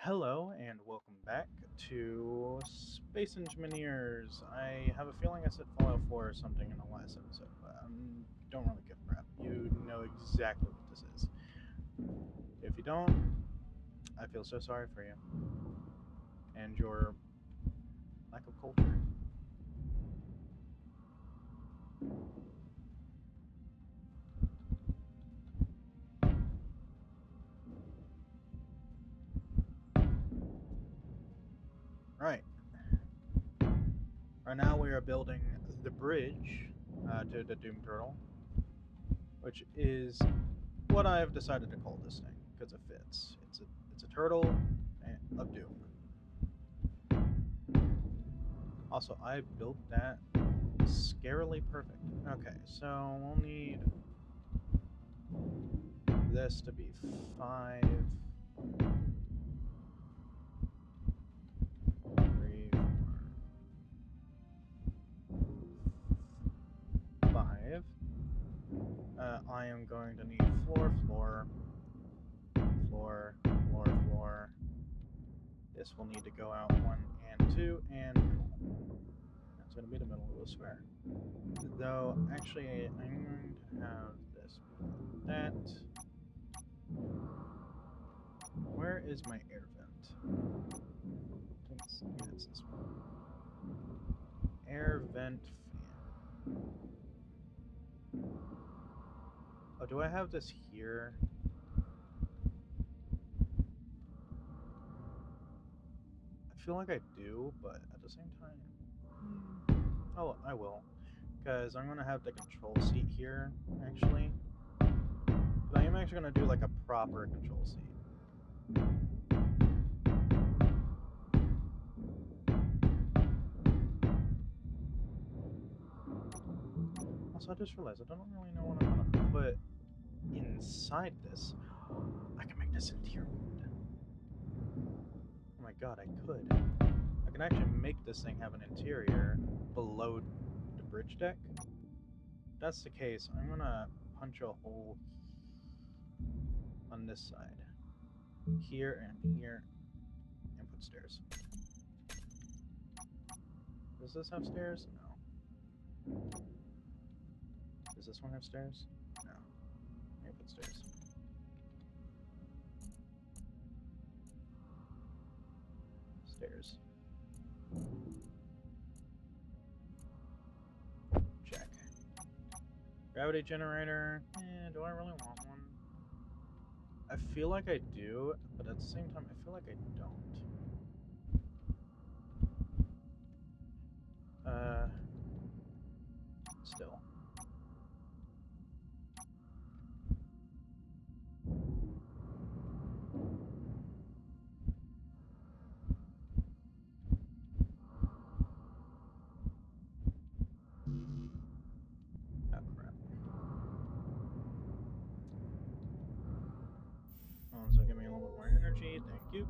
Hello and welcome back to Space Engineers. I have a feeling I said Fallout 4 or something in the last episode, but I don't really give a crap. You know exactly what this is. If you don't, I feel so sorry for you and your lack of culture. Right. Right now we are building the bridge to the Doom Turtle, which is what I have decided to call this thing because it fits. It's a turtle of doom. Also, I built that scarily perfect. Okay, so we'll need this to be 5, 3, 4, 5. I am going to need floor, floor, floor, floor, floor. This will need to go out 1 and 2 and middle. That's going to be the middle of the square. Though, actually, I'm going to have this be that. Where is my air vent? Yeah, it's this one. Air vent fan. Oh, do I have this here? I feel like I do, but at the same time, oh, I will, because I'm gonna have the control seat here actually. But I am actually gonna do like a proper control seat. Also, I just realized I don't really know what I'm gonna put inside this. I can make this interior wood. Oh my god, I could. I can actually make this thing have an interior below the bridge deck. If that's the case, I'm gonna punch a hole on this side, here and here, and put stairs. Does this have stairs? No. Does this one have stairs? No. Let me put stairs. Stairs. Check. Gravity generator. Do I really want one? I feel like I do, but at the same time, I feel like I don't. Still. Oh, crap. Oh, so give me a little bit more energy. Thank you.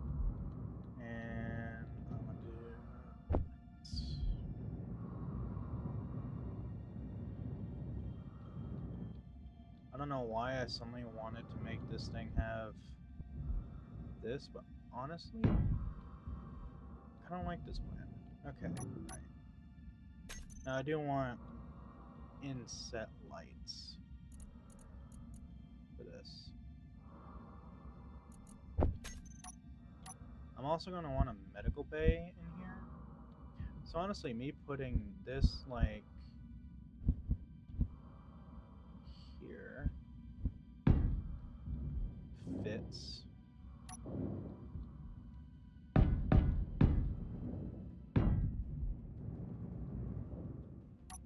And I'm gonna do this. I don't know why I suddenly wanted to make this thing have this, but honestly, I don't like this plan. Okay, right. Now I do want inset lights for this. I'm also going to want a medical bay in here. So honestly, me putting this like here fits.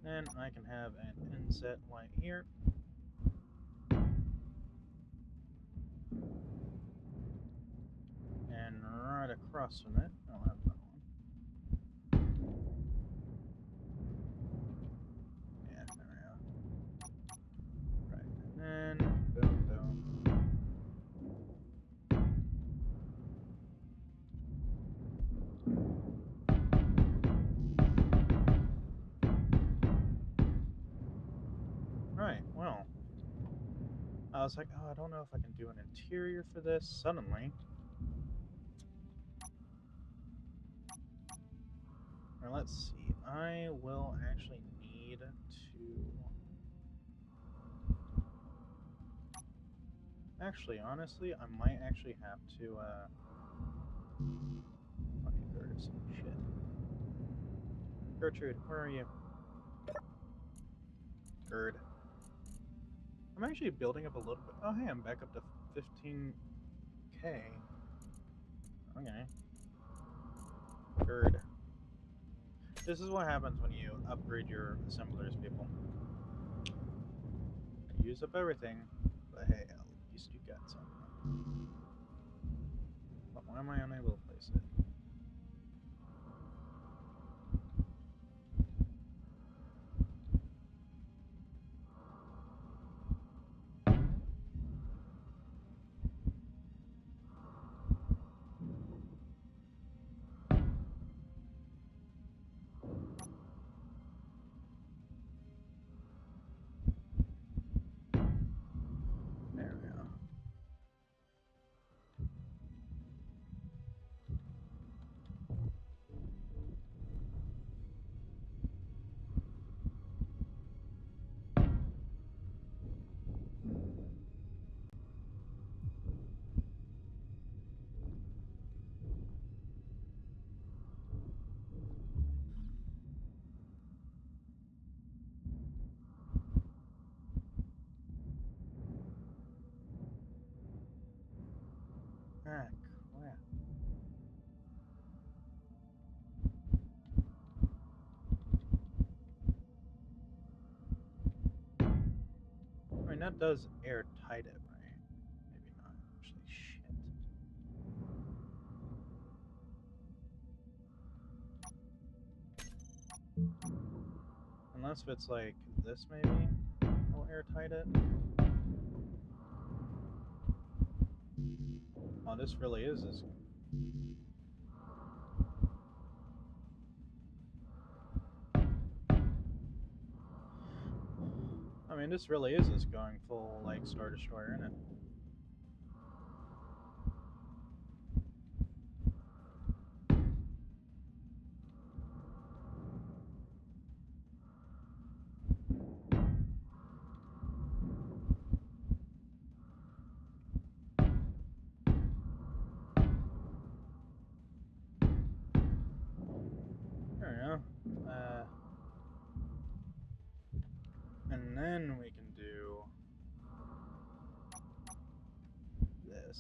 Then I can have an inset light here. And right across from it, I'll have another one. Yeah, there we go. Right, and then boom, boom. Right, well, I was like, oh, I don't know if I can do an interior for this. Suddenly, Now let's see. I will actually need to. Actually, honestly, I might actually have to. Fucking Gertrude. Shit. Gertrude, where are you? Gerd. I'm actually building up a little bit. Oh, hey, I'm back up to 15k. Okay. Gerd. This is what happens when you upgrade your assemblers, people. Use up everything, but hey, at least you got some. But why am I unable to place it? There we go. Ah, crap. I mean, that does airtight it, right? Maybe not, actually. Shit. Unless if it's like this, maybe I'll airtight it. Oh, this really is this. I mean, this really is this going full, like, Star Destroyer, isn't it? There we go. And then we can do this.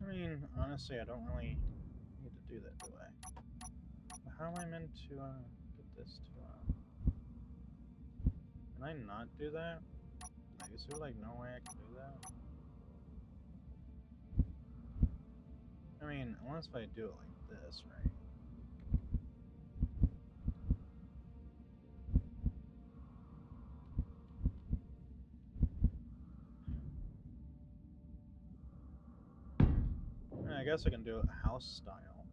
I mean, honestly, I don't really need to do that, do I? But how am I meant to, get this to, Can I not do that? Like, is there, like, no way I can do that? I mean, unless if I do it like this, right? I guess I can do it house style,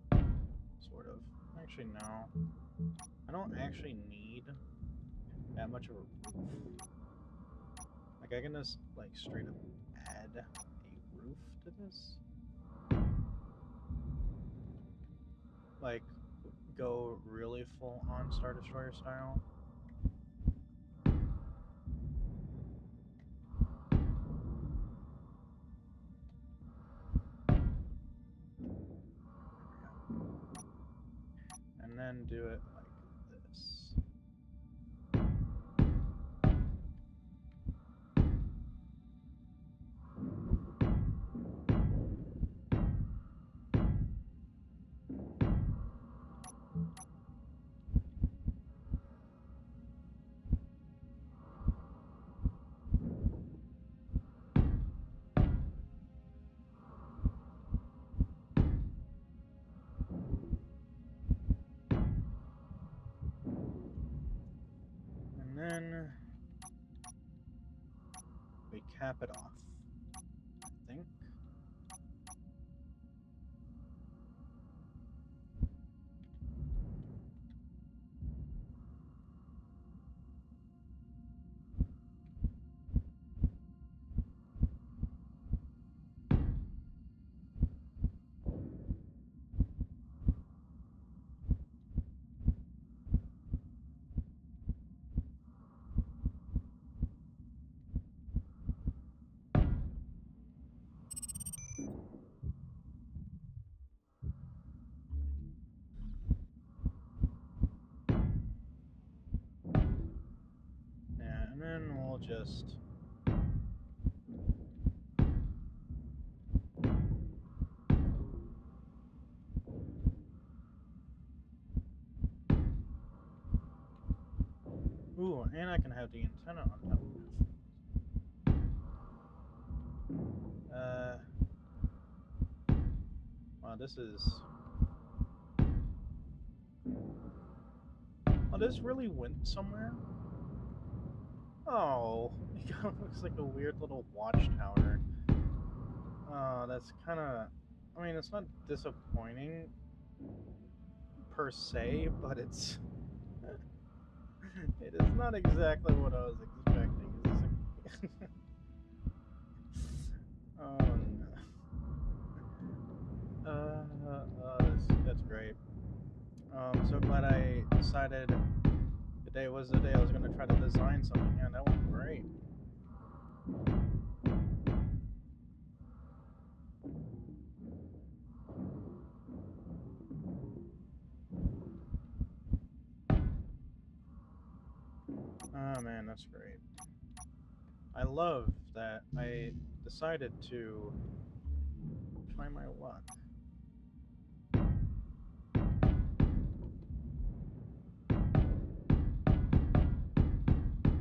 sort of. Actually, no. I don't actually need that much of a roof. Like, I can just, like, straight up add a roof to this. Like, go really full on Star Destroyer style. And then do it like this. And then we cap it off, I think. Yeah, and then we'll just... Ooh, and I can have the antenna on top of it. Wow, this is... Oh, this really went somewhere? Oh, it kind of looks like a weird little watchtower. Oh, that's kind of... I mean, it's not disappointing per se, but it's... it is not exactly what I was expecting. Is this a... oh, no. That's great. I'm so glad I decided today was the day I was going to try to design something. Yeah, that went great. Oh man, that's great. I love that I decided to try my luck.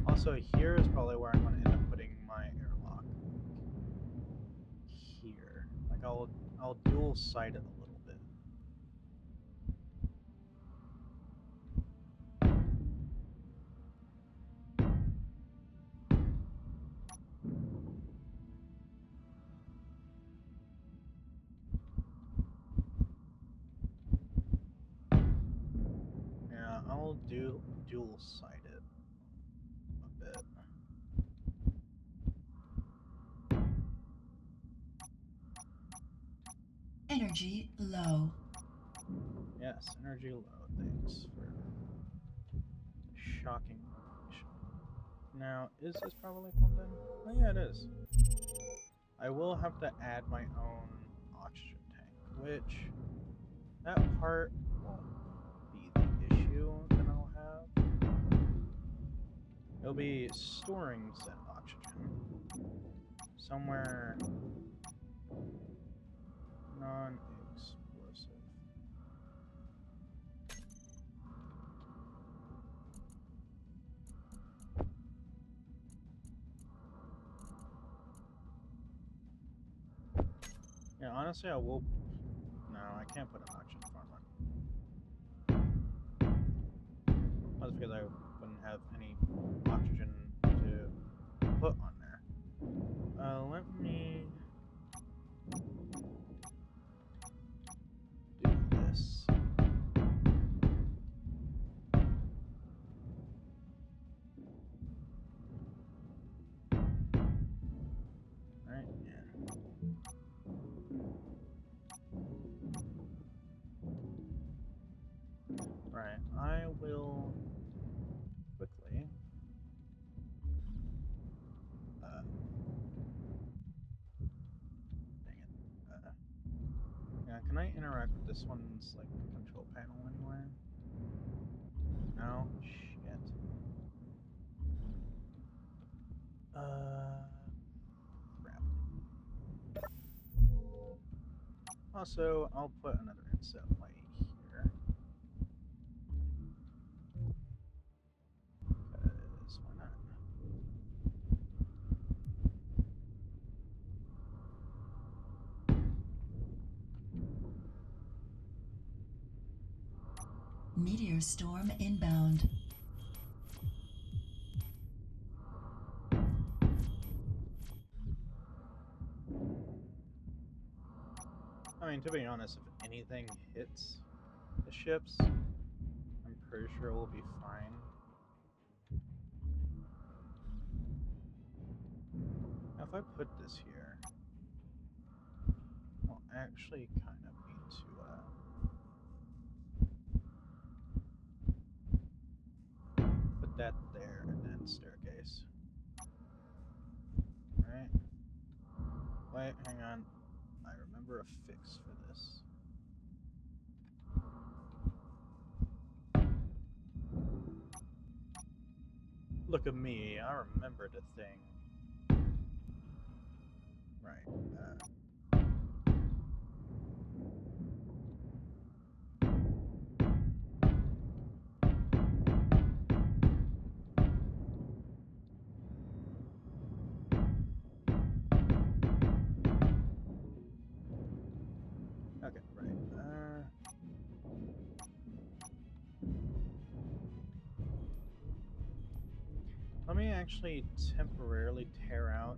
Also, here is probably where I'm going to end up putting my airlock. Here. Like, I'll dual sight it a little bit. Yeah, I'll dual sight it a bit. Energy low. Yes, energy low. Thanks for shocking information. Now, is this probably plumbed in? Oh yeah, it is. I will have to add my own oxygen tank, which that part won't be the issue that I'll have. It'll be storing said oxygen somewhere non-explosive. Yeah, honestly, I will... No, I can't put an oxygen farm on. That's because I wouldn't have any oxygen to put on there. Let me do this. Right, yeah. Right, I will quickly dang it. Yeah, can I interact with this one's like control panel anywhere? No? Shit. Crap. Also, I'll put another inset light here. Because why not? Meteor storm inbound. mean, to be honest, if anything hits the ships, I'm pretty sure we'll be fine. Now, if I put this here, I'll actually kind of need to put that there and then staircase. Right? Wait, hang on. I remember a fix for this. Look at me, I remembered a thing. Right. Okay, right. Let me actually temporarily tear out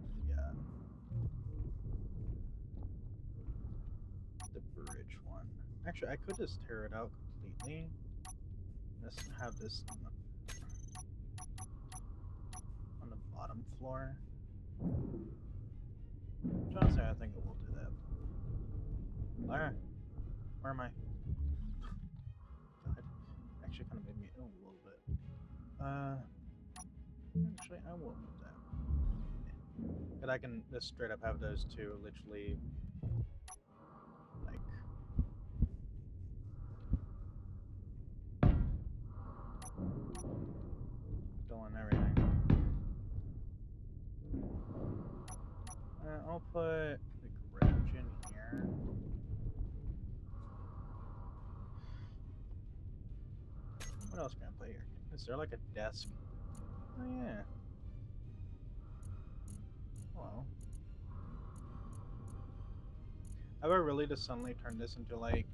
the bridge one. Actually, I could just tear it out completely. Just have this on the bottom floor. Honestly, I think it will do that. Lara, where am I? God, actually kind of made me ill a little bit. Actually, I will move that. But I can just straight up have those two literally, like, doing everything. I'll put the garage in here. What else can I put here? Is there like a desk? Oh yeah. Hello. Have I really just suddenly turned this into like...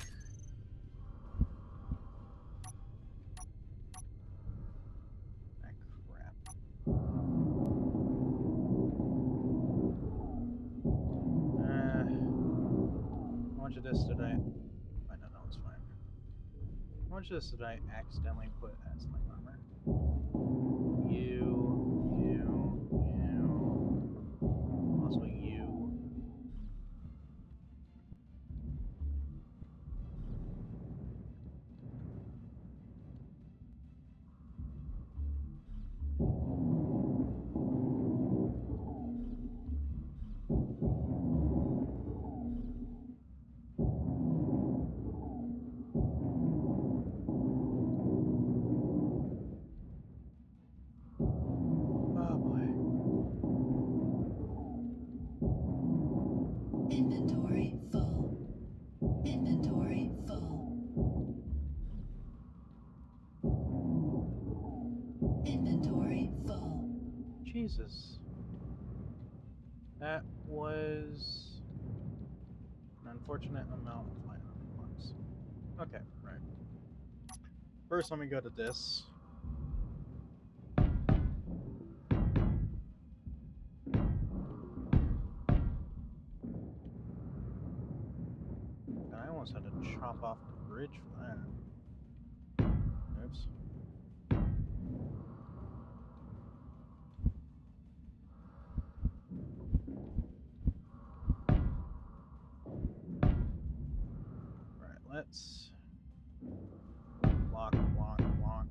Ah, crap. How much of this did I... I don't know, it's fine. How much of this did I accidentally put as my armor? You. Also you. Oh boy. Inventory full. Inventory full. Inventory full. Jesus. That was an unfortunate amount of my armor blocks. Okay, right. First, let me go to this. I almost had to chop off the bridge for that. Oops. Right, let's block, block, block.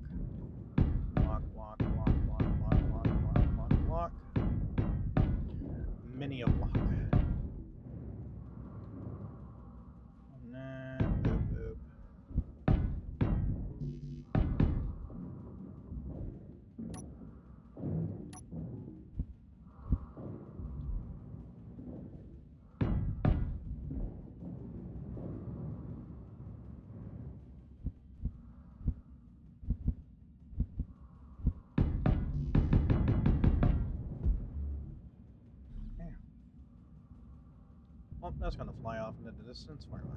Block, block, block, block, block, block, block, block, block. Mini a block. And then boop, boop. Well, that's gonna fly off into the distance. Where am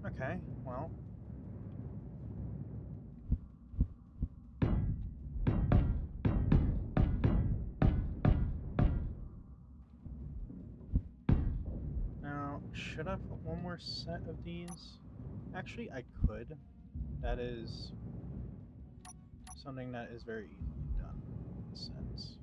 I? Okay, well. should I put one more set of these? Actually, I could. That is something that is very easily done in a sense.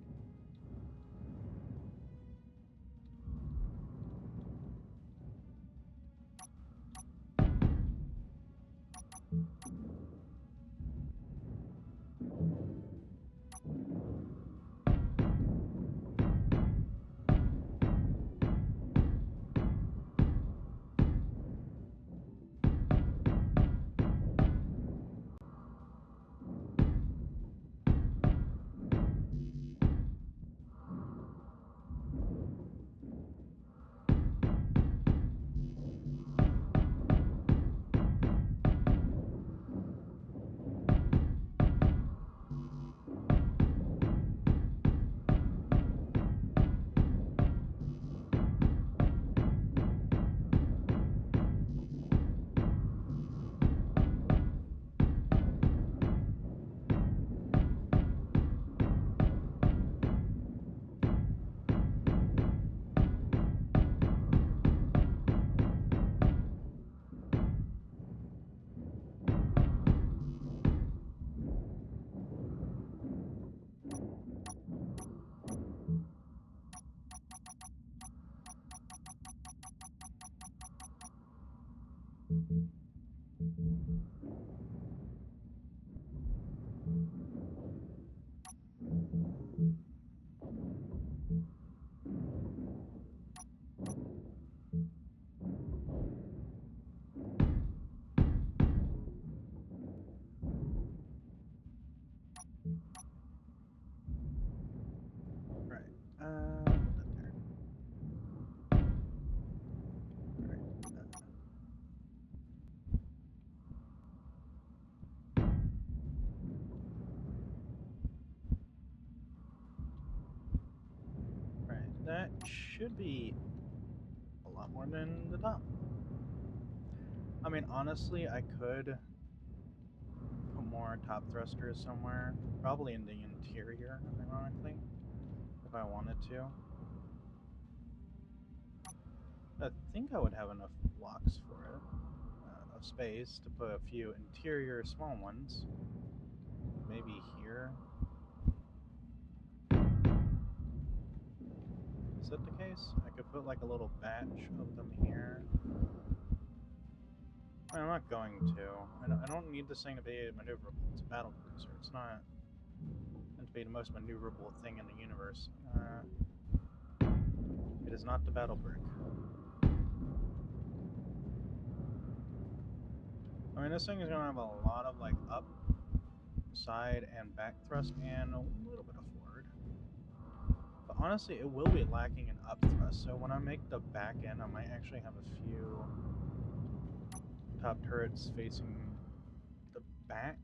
Right. Put that there. Right. Right. That should be a lot more than the top. I mean, honestly, I could put more top thrusters somewhere, probably in the interior, ironically, if I wanted to. I think I would have enough blocks for it, of space to put a few interior small ones. Maybe here. Is that the case? I could put like a little batch of them here. I'm not going to. I don't need this thing to be maneuverable. It's a battle cruiser. It's not meant to be the most maneuverable thing in the universe. It is not the battle brick. I mean, this thing is going to have a lot of like up, side, and back thrust, and a little bit of forward. But honestly, it will be lacking in up thrust, so when I make the back end, I might actually have a few top turrets facing the back.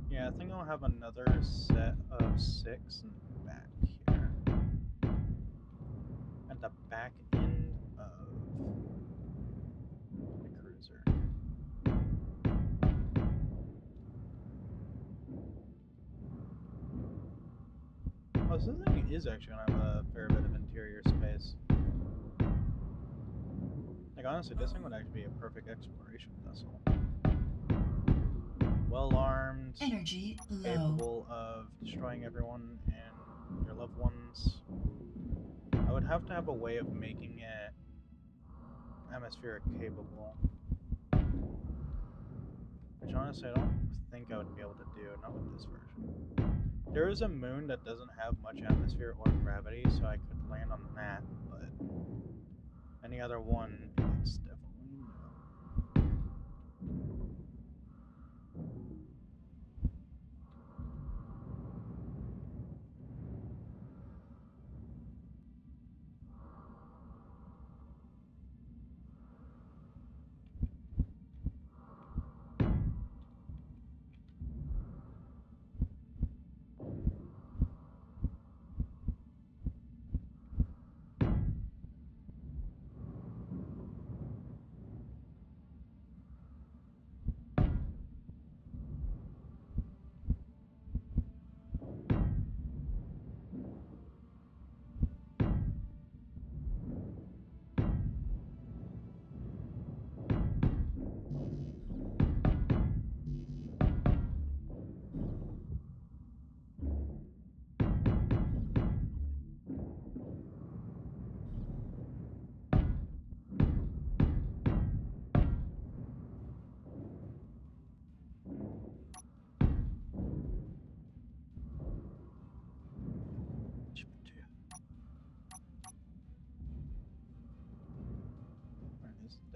Yeah, I think I'll have another set of 6 in the back here. At the back end of the cruiser. Oh, so this thing is actually going to have a fair bit of interior space. Like, honestly, this thing would actually be a perfect exploration vessel. Well armed, Energy low. capable of destroying everyone and their loved ones. I would have to have a way of making it atmospheric capable. Which honestly, I don't think I would be able to do, not with this version. There is a moon that doesn't have much atmosphere or gravity, so I could land on that, but any other one, it's definitely no.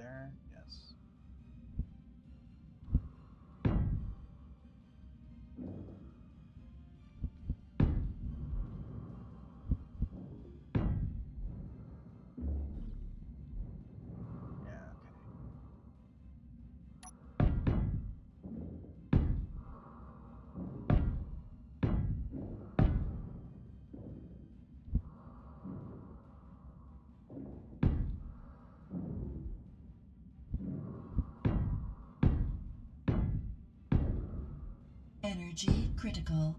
there? Yes. Yeah, Energy critical.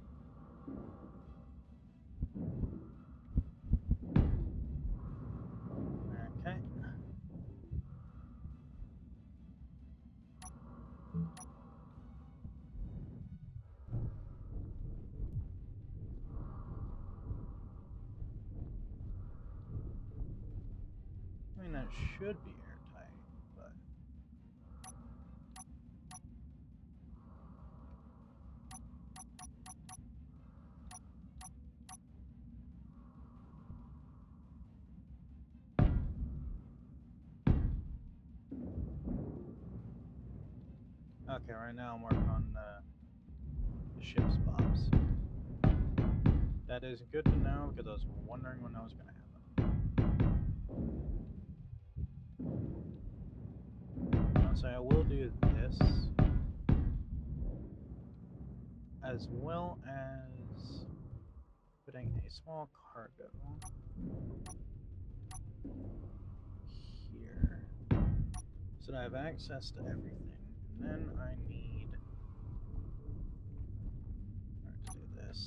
okay. I mean, that should be airtight, but okay. Right now, I'm working on the ship's bobs. That is good to know because I was wondering when that was going to happen. I'll say I will do this as well as putting a small cargo here so that I have access to everything. And then I need to do this.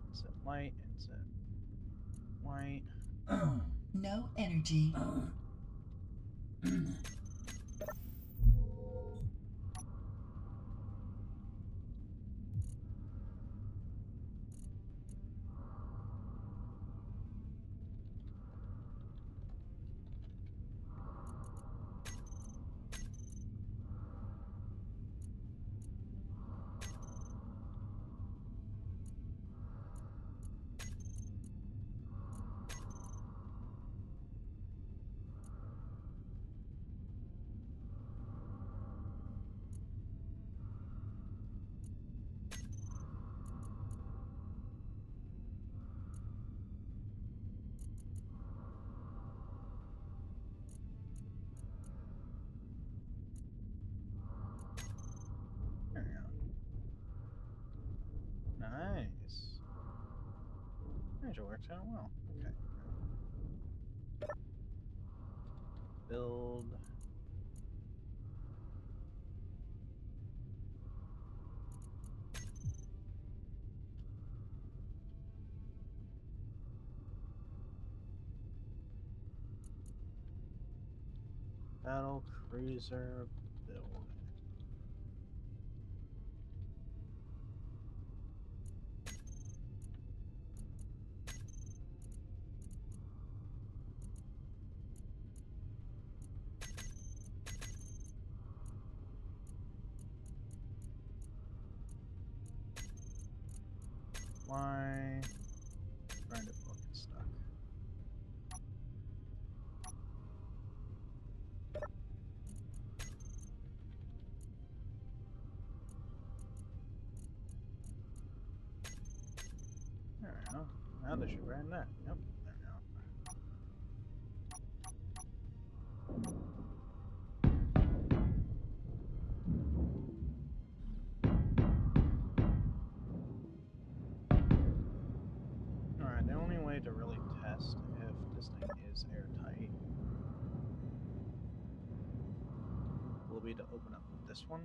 Inset light, inset white. No energy. There we go. Nice. Actually works out well. Okay. Build. Battle cruiser build. Why? Trying to book is stuck. There we go. Now they should brand that. Yep. There we go. Alright, the only way to really test if this thing is airtight will be to open up this one.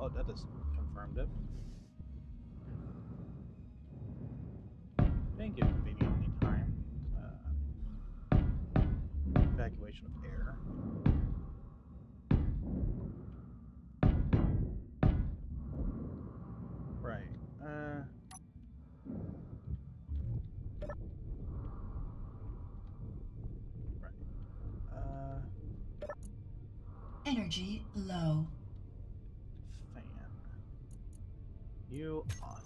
Oh, that just confirmed it. Thank you, conveniently timed evacuation of air. Right. Right. Energy low. Fan. You off.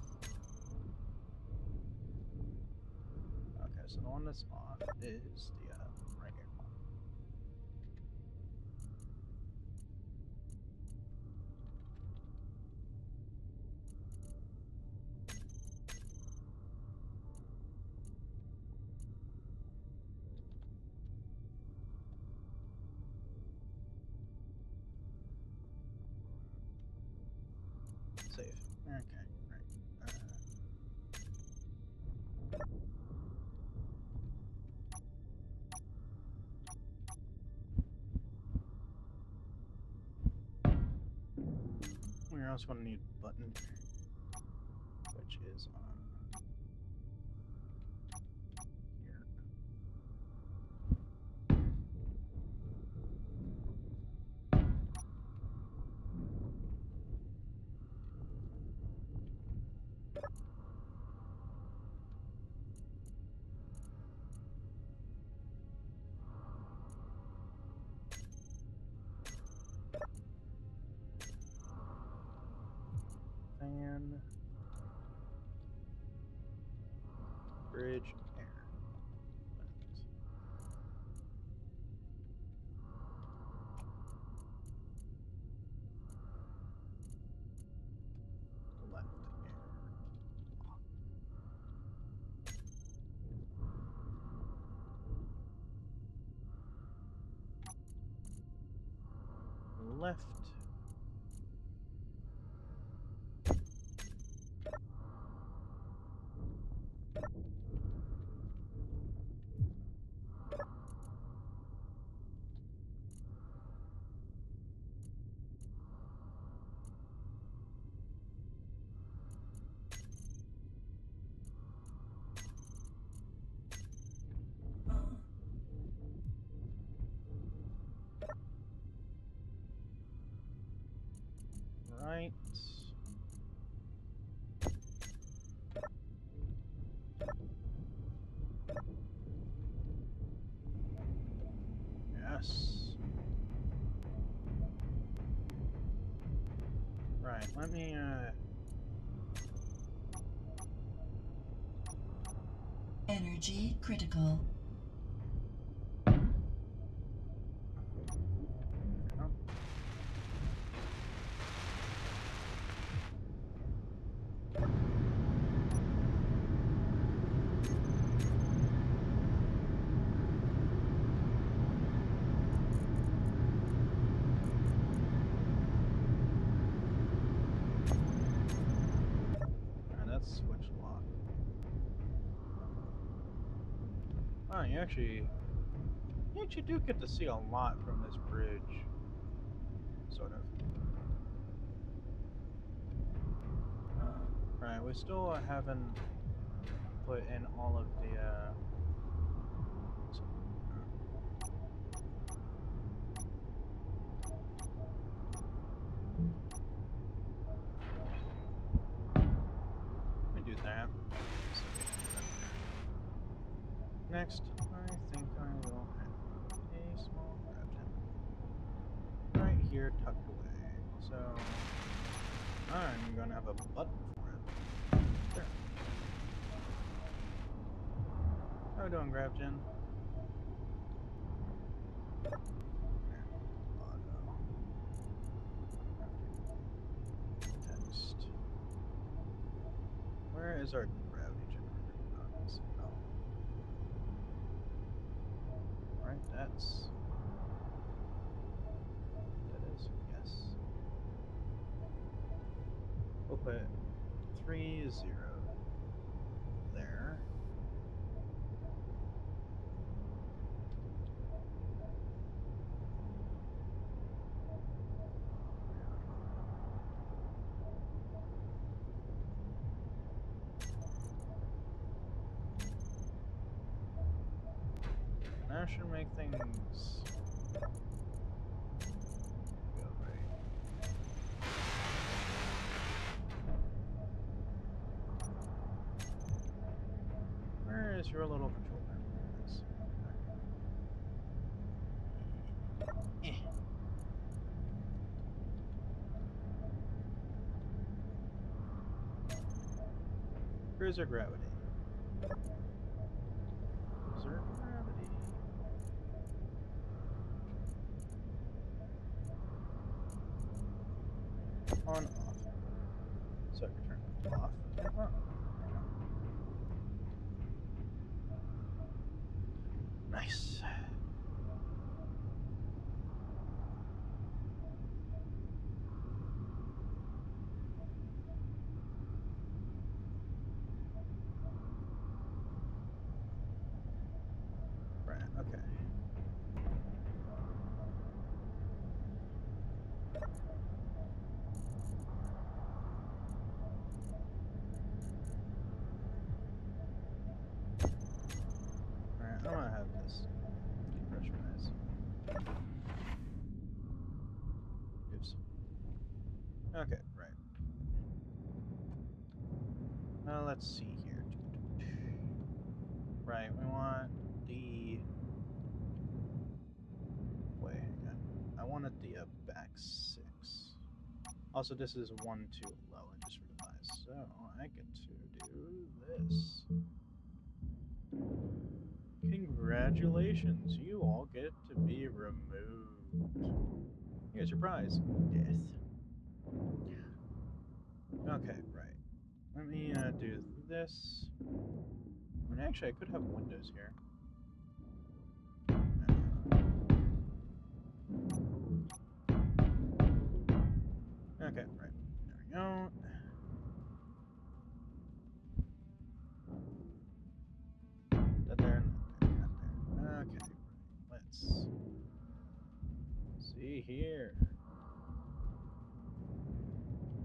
on the spot is the right air pump. Save. Okay, right. We're also going to need a button, which is on here. Fan, bridge, air. Left air. Left. Right. Yes. Right, let me, Energy critical. oh, that's switch lock. Oh, you actually do get to see a lot from this bridge. Sort of. Right, we still haven't put in all of the, let me do that. Next, I think I will have a small grab right here tucked away. So, I'm gonna have a button for it. There. How we doing, GravGen? Text. Where is our gravity generator? Oh. Right, that's... That is, yes. We'll put 3, 0 there. That should make things go right. Where is your little control panel? Eh. Cruiser gravity. Insert gravity. On, off. So I can turn it off and on. Nice. Right, okay. Alright, I'm gonna have this depressurize. Oops. Okay, right. Let's see here. Right, we want the... Wait, hang on. I wanted the back 6. Also, this is 1 too low, I just realized. So, I get to do this. Congratulations, you all get to be removed. Here's your prize, death. Okay, right. Let me do this. And actually, I could have windows here. Okay, right. There we go. Not there, not there, not there. Okay, right. Let's see here.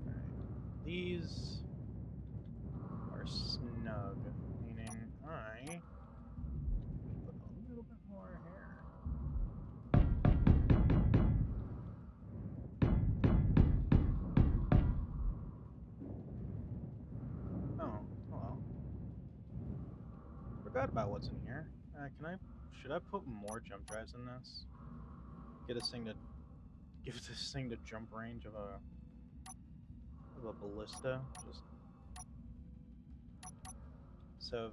Alright. These are snug, meaning I should put a little bit more here. Oh, hello. Forgot about what's in here. Should I put more jump drives in this? Give this thing the jump range of a ballista. Just so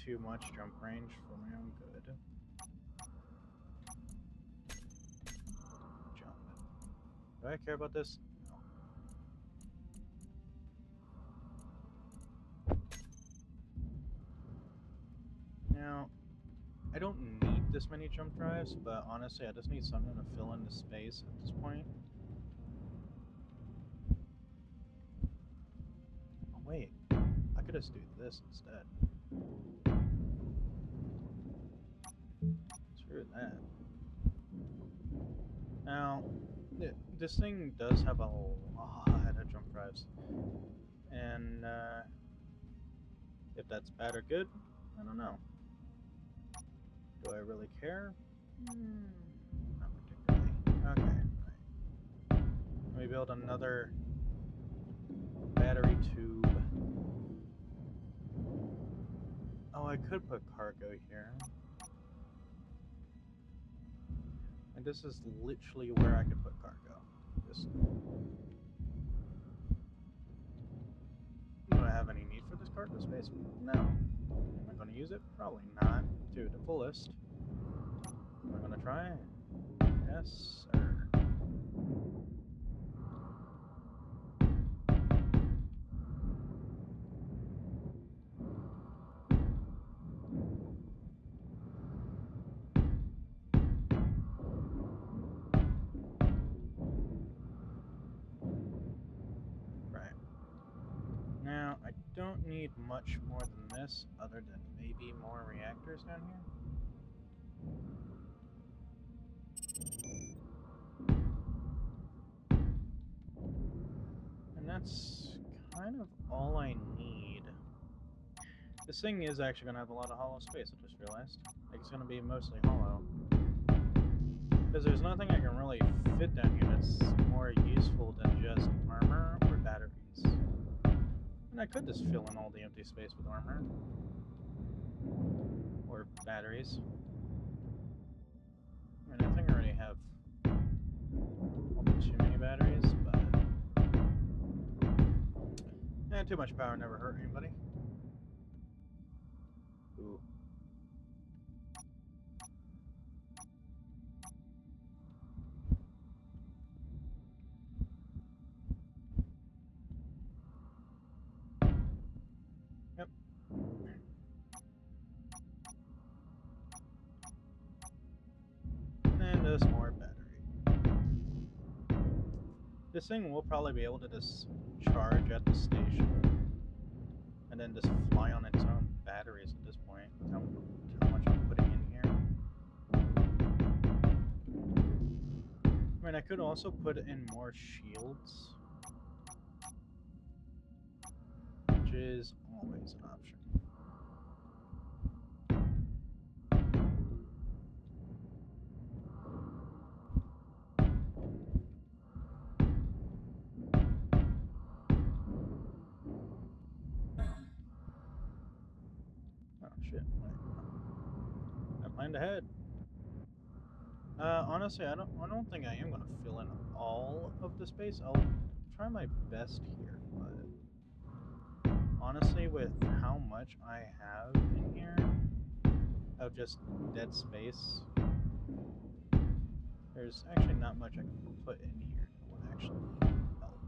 too much jump range for my own good. Jump. Do I care about this? No. Now, I don't need this many jump drives, but honestly, I just need something to fill in the space at this point. Oh, wait. I could just do this instead. Screw that. Now, this thing does have a lot of jump drives. And, if that's bad or good, I don't know. Do I really care? Not particularly. Okay, right. Let me build another battery tube. Oh, I could put cargo here. And this is literally where I could put cargo. Just... Do I have any need for this cargo space? No. Am I going to use it? Probably not. To the fullest. Am I going to try? Yes, sir. Now, I don't need much more than this, other than maybe more reactors down here. And that's kind of all I need. This thing is actually going to have a lot of hollow space, I just realized. Like, it's going to be mostly hollow. Because there's nothing I can really fit down here that's more useful than just armor or batteries. And I could just fill in all the empty space with armor. Or batteries. I mean, I think I already have too many batteries, but... too much power never hurt anybody. Ooh. This thing will probably be able to just charge at the station and then just fly on its own batteries at this point. How much I'm putting in here. I mean, I could also put in more shields, which is always an option. Oh shit! I planned ahead. Honestly, I don't think I am gonna fill in all of the space. I'll try my best here, but honestly, with how much I have in here of just dead space, there's actually not much I can put in here that would actually help,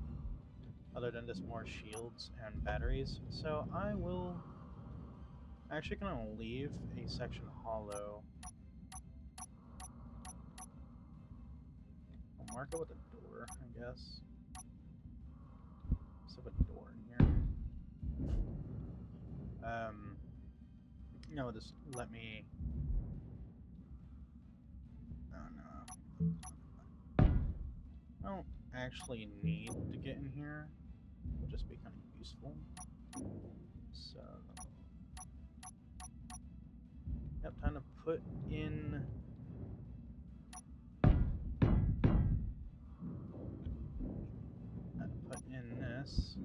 other than just more shields and batteries. So I will actually gonna leave a section hollow. I'll mark it with a door, I guess. Let's have a door in here. No, just let me. Oh no. I don't actually need to get in here. It'll just be kind of useful. So. Yep, time to put in. Put in this.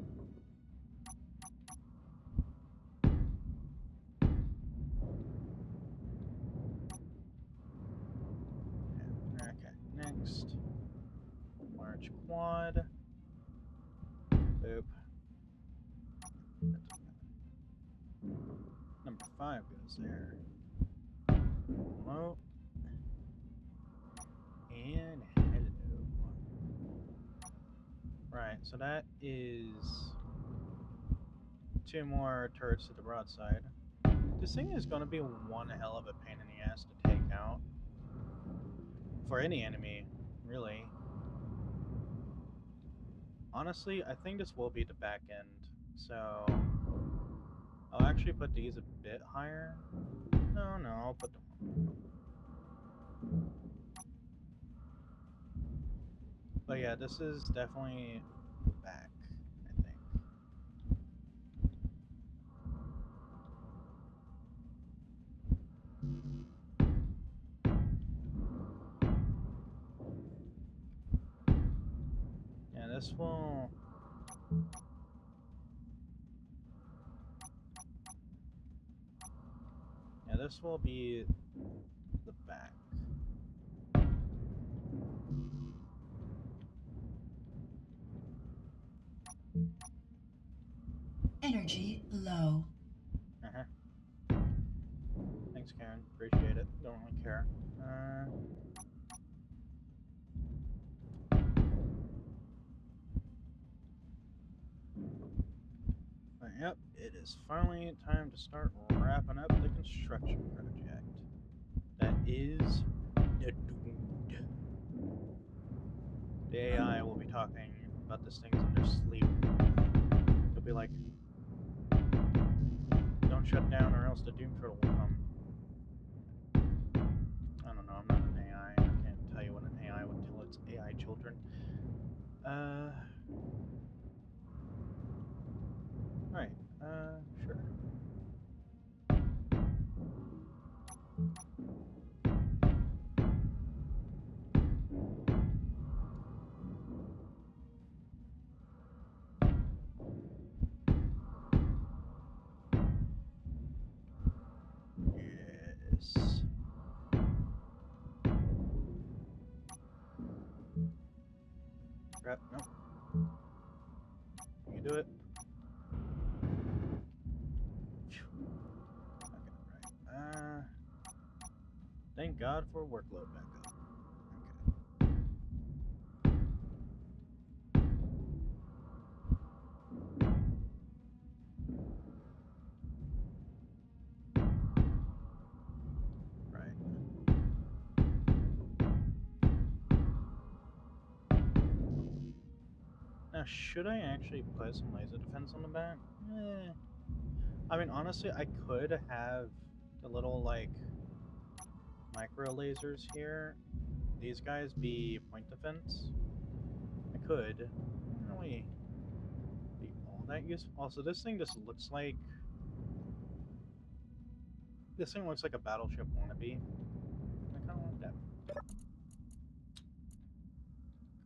Okay, next. Large quad. Boop. Number 5 goes there. Hello. And hello. Right, so that is 2 more turrets to the broadside. This thing is going to be one hell of a pain in the ass to take out. For any enemy, really. Honestly, I think this will be the back end. So, I'll actually put these a bit higher. No, I'll put them. But yeah, this is definitely the back, I think. Yeah, this will... Yeah, this will be the back. Energy low. Thanks, Karen. Appreciate it. Don't really care. But yep, it is finally time to start wrapping up the construction project. That is the Doomed. The AI will be talking about these things in their sleep. They'll be like, don't shut down or else the Doom Turtle will come. I don't know, I'm not an AI. I can't tell you what an AI would tell its AI children. Right, sure. Yes. Crap, nope. You can do it. Okay, right. Thank God for workload backup. Now, should I actually put some laser defense on the back? I mean, honestly, I could have the little, like, micro lasers here. These guys be point defense. I could. Not really be all that useful. Also, this thing just looks like... This thing looks like a battleship wannabe. I kind of like that.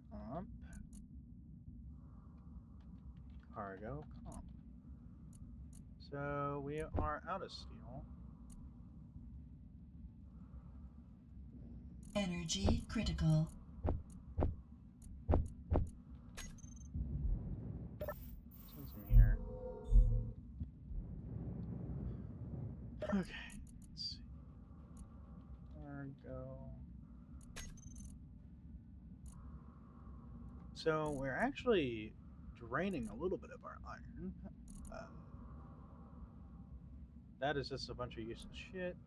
Comp. Cargo. Comp. So, we are out of steel. Energy critical. Since I'm here. Okay. Let's see. Cargo. So, we're actually draining a little bit of our iron. That is just a bunch of useless shit.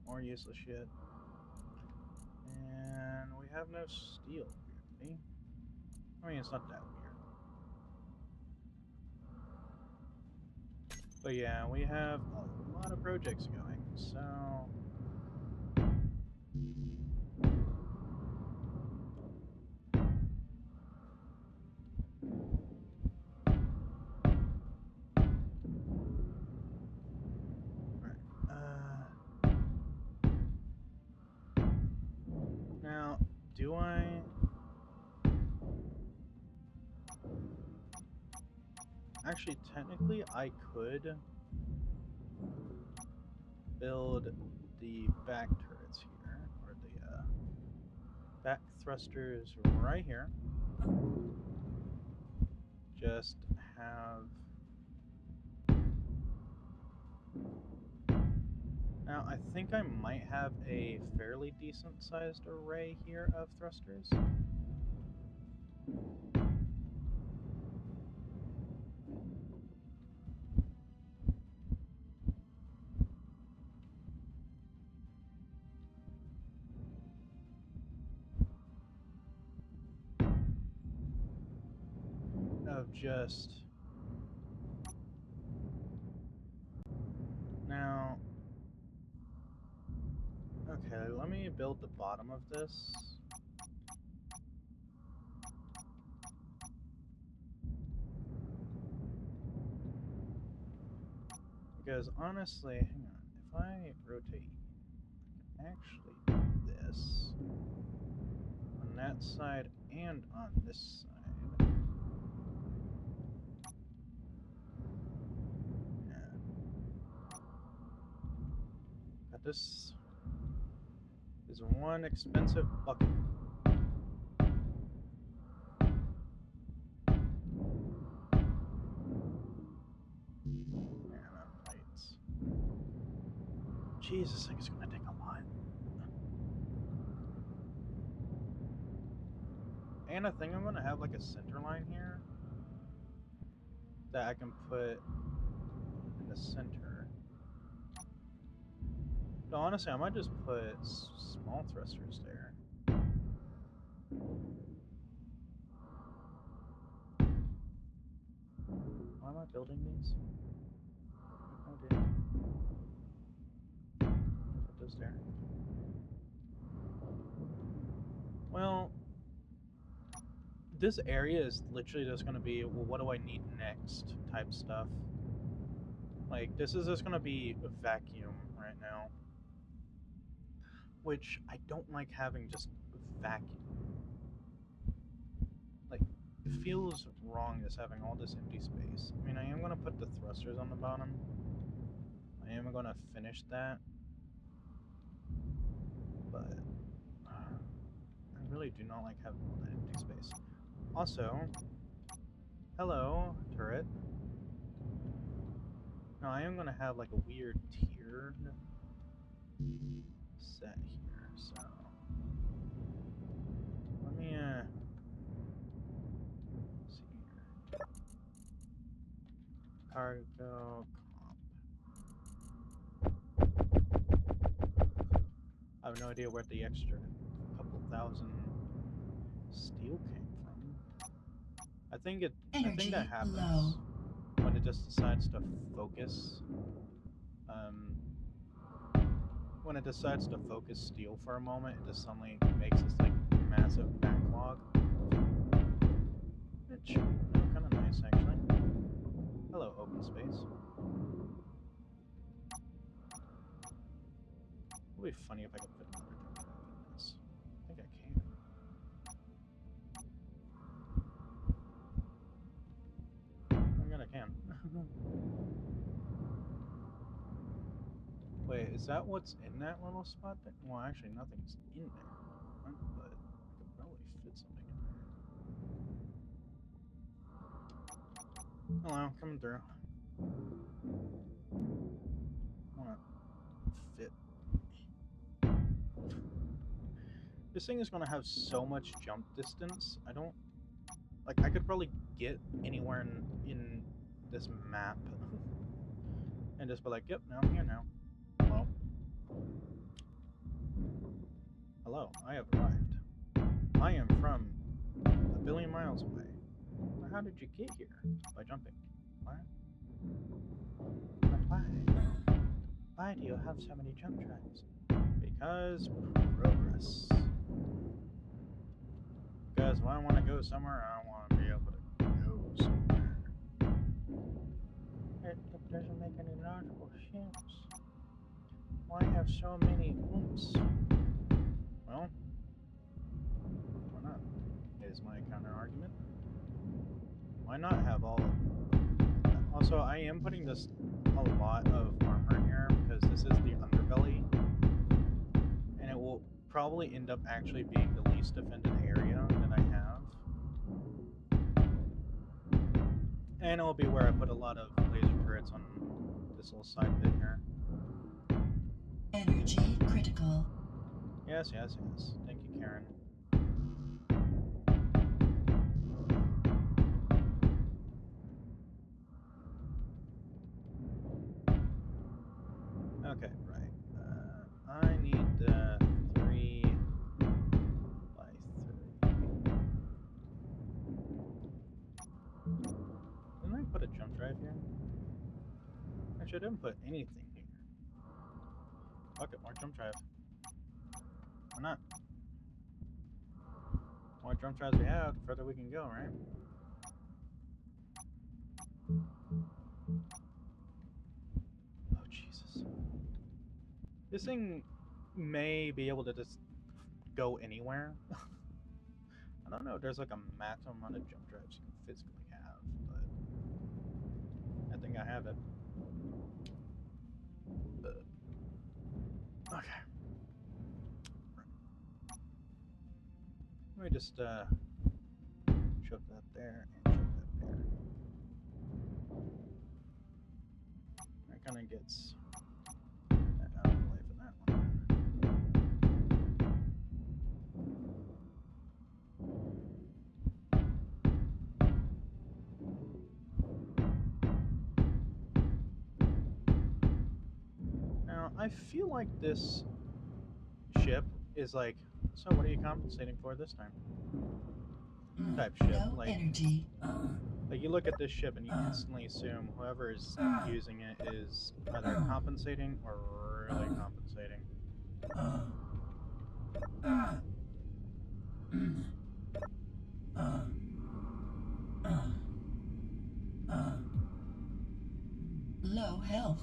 More useless shit. And we have no steel, weirdly. I mean, it's not that weird. But yeah, we have a lot of projects going, so... Now, do I... Actually, technically, I could build the back turrets here, or the back thrusters right here. Just have... Now, I think I might have a fairly decent-sized array here of thrusters. Of just... Now... Okay, let me build the bottom of this. Because honestly, hang on, if I rotate, I can actually do this on that side and on this side. And got this is one expensive bucket. Plates. Jeez, this thing is gonna take a lot. And I think I'm gonna have like a center line here that I can put in the center. No, honestly, I might just put small thrusters there. Why am I building these? Okay. Put those there. Well, this area is literally just going to be, well, what do I need next type stuff. Like, this is just going to be a vacuum right now. Which, I don't like having just vacuum. Like, it feels wrong just having all this empty space. I mean, I am going to put the thrusters on the bottom. I am going to finish that. But I really do not like having all that empty space. Also, hello, turret. Now I am going to have like a weird tiered set here, so let me see here. Cargo comp. I have no idea where the extra couple thousand steel came from. I think that Energy happens low. when it just decides to focus. Um, when it decides to focus steel for a moment, it just suddenly makes this like massive backlog. Which kind of nice actually. Hello, open space. It would be funny if I could fit another jump drive in this. I think I can. I'm gonna can. Wait, is that what's in that little spot there? Well, actually, nothing's in there. But I could probably fit something in there. Hello, coming through. I wanna fit. This thing is gonna have so much jump distance. I don't like. I could probably get anywhere in this map and just be like, "Yep, now I'm here now." Well, hello, I have arrived. I am from a billion miles away. But how did you get here? By jumping. What? But why? Why do you have so many jump drives? Because progress. Because when I want to go somewhere, I want to be able to go somewhere. It doesn't make any logical sense. Why have so many oops? Well, why not? Is my counter argument. Why not have all of... Also, I am putting this a lot of armor here because this is the underbelly, and it will probably end up actually being the least defended area that I have. And it'll be where I put a lot of laser turrets on this little side bit here. Energy critical. Yes, yes, yes. Thank you, Karen. Okay, right. I need 3 by 3. Didn't I put a jump drive here? Actually, I didn't put anything here. Okay, more jump drive. Why not? The more jump drives we have, the further we can go, right? Oh, Jesus. This thing may be able to just go anywhere. I don't know, there's like a maximum amount of jump drives you can physically have, but I think I have it. Okay. Right. Let me just shove that there and shove that there. That kind of gets that out of the way for that one. Now, I feel like this ship is like, so what are you compensating for this time? Type ship. No energy. Like you look at this ship and you instantly assume whoever is using it is either compensating or really compensating. Low health.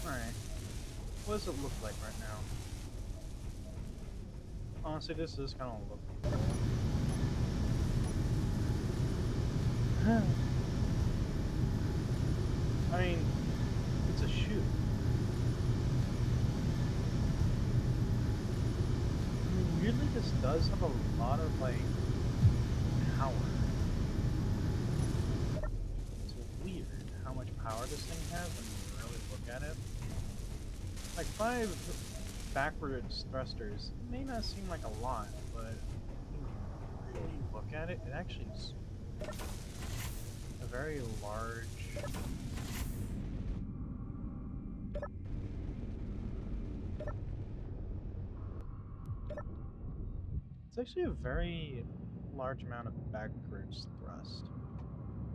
Alright. What does it look like right now? Honestly, this is kind of looking cool. I mean, it's a shoot. I mean, weirdly, this does have a lot of, like, power. It's weird how much power this thing has when you really look at it. Like, 5 backwards thrusters may not seem like a lot, but when you look at it, it actually is a very large. It's actually a very large amount of backwards thrust.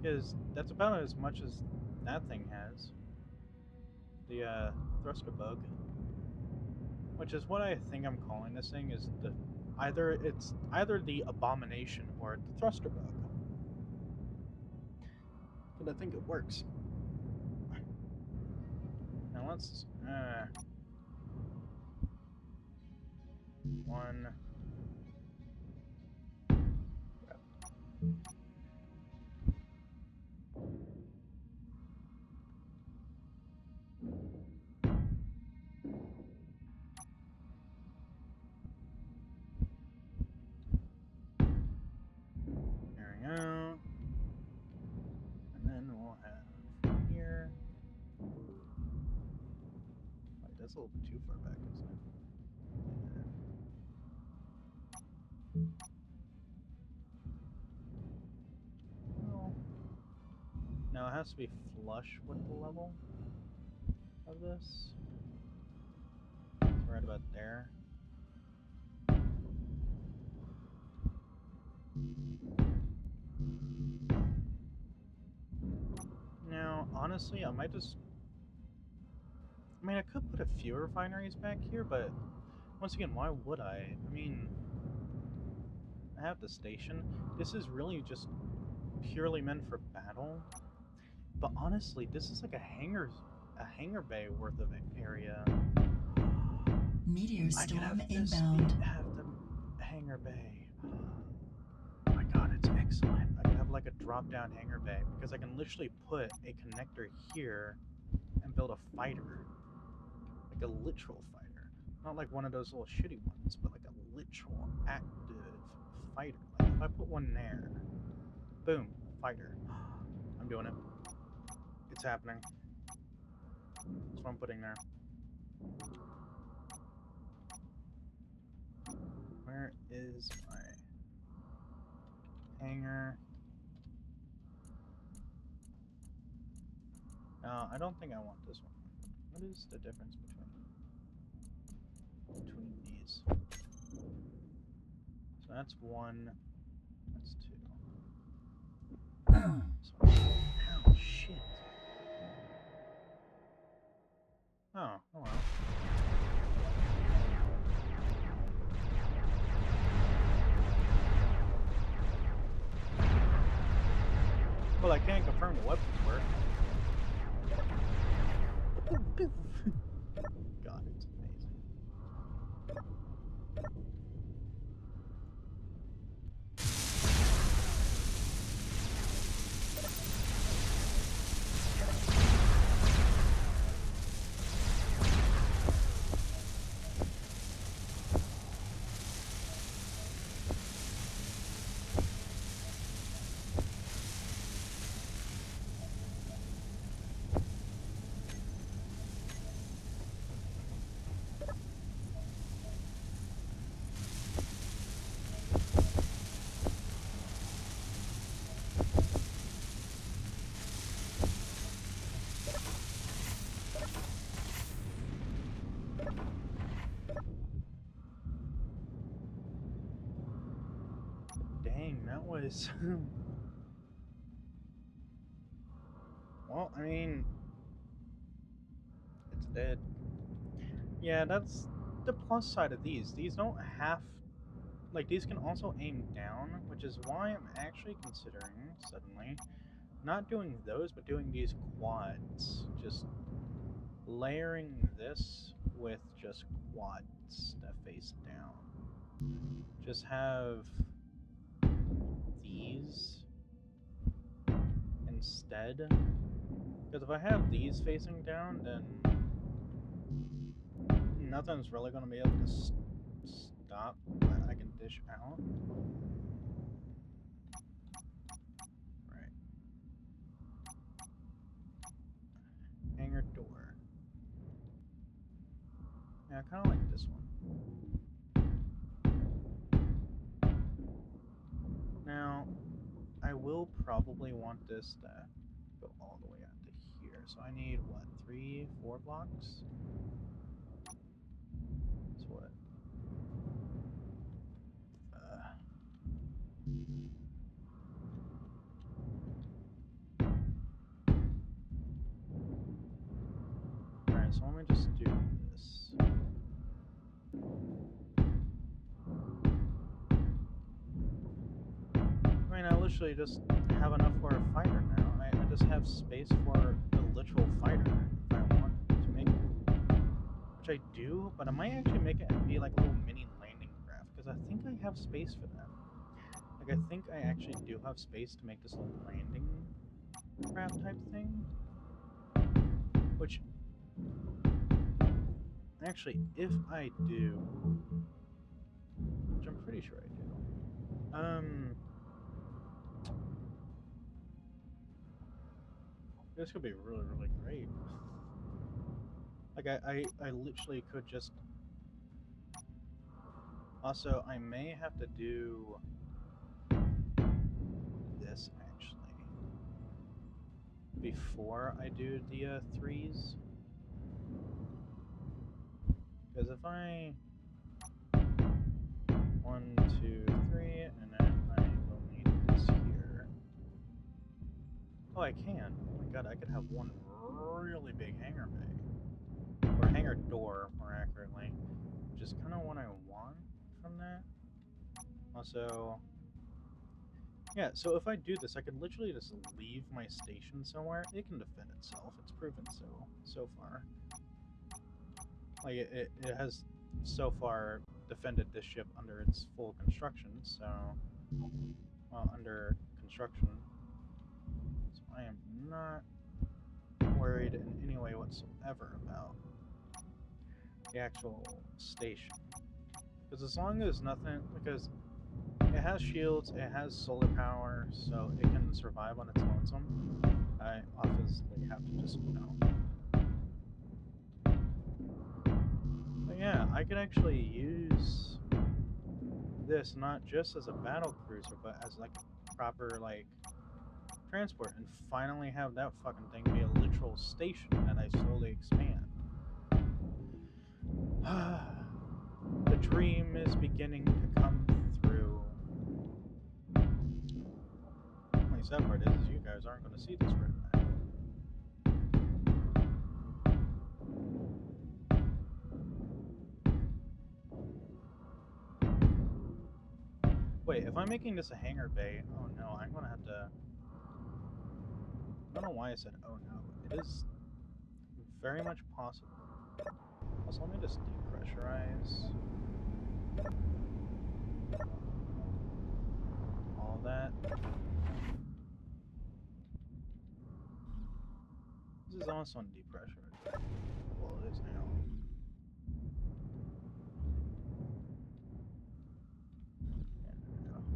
Because that's about as much as that thing has. The thruster bug. Which is what I think I'm calling this thing, is the it's either the abomination or the thruster bug. But I think it works. Now let's one. There we go. And then we'll have here. Wait, that's a little bit too far back, isn't it? No. Now it has to be flush with the level of this. So right about there. Now, honestly, I might just... I mean, I could put a few refineries back here, but once again, why would I? I mean, I have the station. This is really just purely meant for battle. But honestly, this is like a hangar bay worth of area. Meteor I could storm have this inbound. have the hangar bay. Oh my god, it's excellent. I could have like a drop-down hangar bay because I can literally put a connector here and build a fighter. Like a literal fighter. Not like one of those little shitty ones, but like a literal active fighter. Like if I put one there, boom, fighter. I'm doing it. It's happening. That's what I'm putting there. Where is my hangar? No, I don't think I want this one. What is the difference between these? So that's one. That's two. So, ow, shit. Oh, oh well. Well, I can't confirm the weapons work. God, it's amazing. Dang, that was... Well, I mean... It's dead. Yeah, that's the plus side of these. These don't have... Like, these can also aim down, which is why I'm actually considering, suddenly, not doing those, but doing these quads. Just layering this with just quads that face down. Just have these instead. Because if I have these facing down, then nothing's really going to be able to stop what I can dish out. Right. Hangar door. Yeah, I kind of like this one. probably want this to go all the way out to here. So I need, what, 3, 4 blocks? That's what? Alright, so let me just do this. I mean, I literally just have enough for a fighter now. I just have space for a literal fighter if I want to make it. Which I do, but I might actually make it be like a little mini landing craft, because I think I have space for that. Like, I think I actually do have space to make this little landing craft type thing. Which, actually, if I do, which I'm pretty sure I do, this could be really, really great. Like, I literally could just... Also, I may have to do this, actually, before I do the 3s. Because if I... 1, 2, 3, and then I will need this here. Oh, I can. Oh my god, I could have one really big hangar bay. Or hangar door, more accurately. Which is kind of what I want from that. Also... Yeah, so if I do this, I could literally just leave my station somewhere. It can defend itself. It's proven so far. Like, it has so far defended this ship under its full construction, so... Well, under construction. So I am not worried in any way whatsoever about the actual station. Because as long as nothing... Because it has shields, it has solar power, so it can survive on its lonesome. I obviously have to just, you know... But yeah, I could actually use this not just as a battle cruiser, but as like a proper, like, transport, and finally have that fucking thing be a literal station that I slowly expand. The dream is beginning to come through. Only sad part is you guys aren't going to see this right now. Wait, if I'm making this a hangar bay, oh no, I'm going to have to... I don't know why I said oh no. It is very much possible. Also, let me just depressurize all that. This is also depressurized. Well, it is now.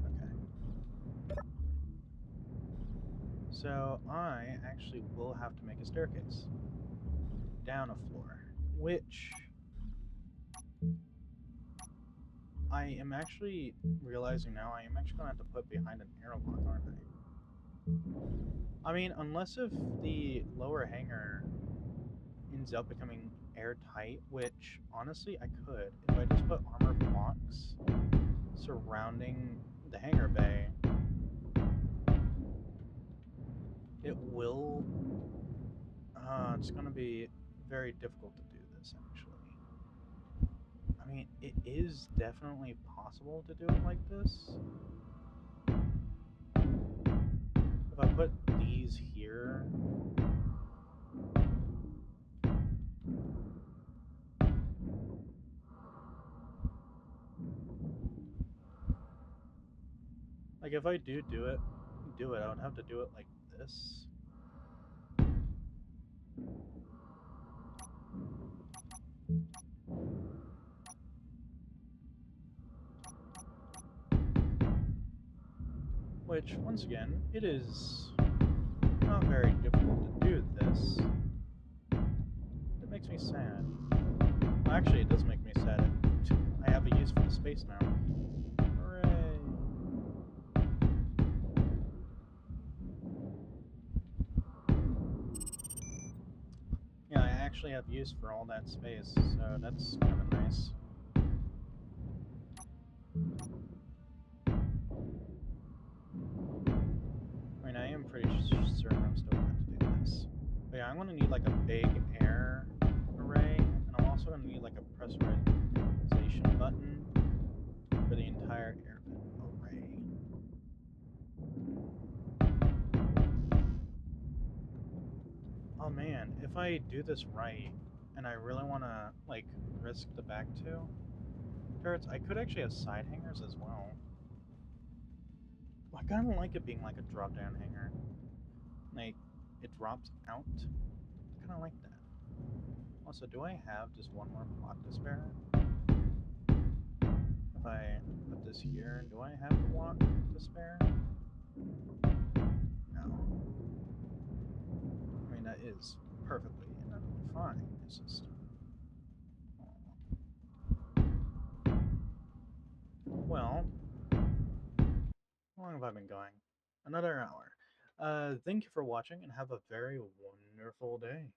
Okay. So I actually will have to make a staircase down a floor, which I am actually realizing now I am actually going to have to put behind an airlock, aren't I? I mean, unless if the lower hangar ends up becoming airtight, which honestly I could. If I just put armor blocks surrounding the hangar bay, it will... it's going to be very difficult to do this, actually. I mean, it is definitely possible to do it like this. If I put these here... Like, if I do it, I would have to do it like this. Which, once again, it is not very difficult to do this. It makes me sad. Well, actually, it does make me sad. I have a use for the space now. Hooray! actually have use for all that space, so that's kind of nice. I mean, I am pretty certain I'm still going to do this. But yeah, I'm going to need like a big air array, and I'm also going to need like a pressurization button for the entire air array. Oh man, if I do this right, and I really want to like risk the back two turrets, I could actually have side hangers as well. I kind of like it being like a drop down hanger. Like, it drops out. I kind of like that. Also, do I have just one more plot to spare? If I put this here, do I have a lot to spare? No. I mean, that is perfectly and utterly fine. It's just... Well, how long have I been going? Another hour. Thank you for watching and have a very wonderful day.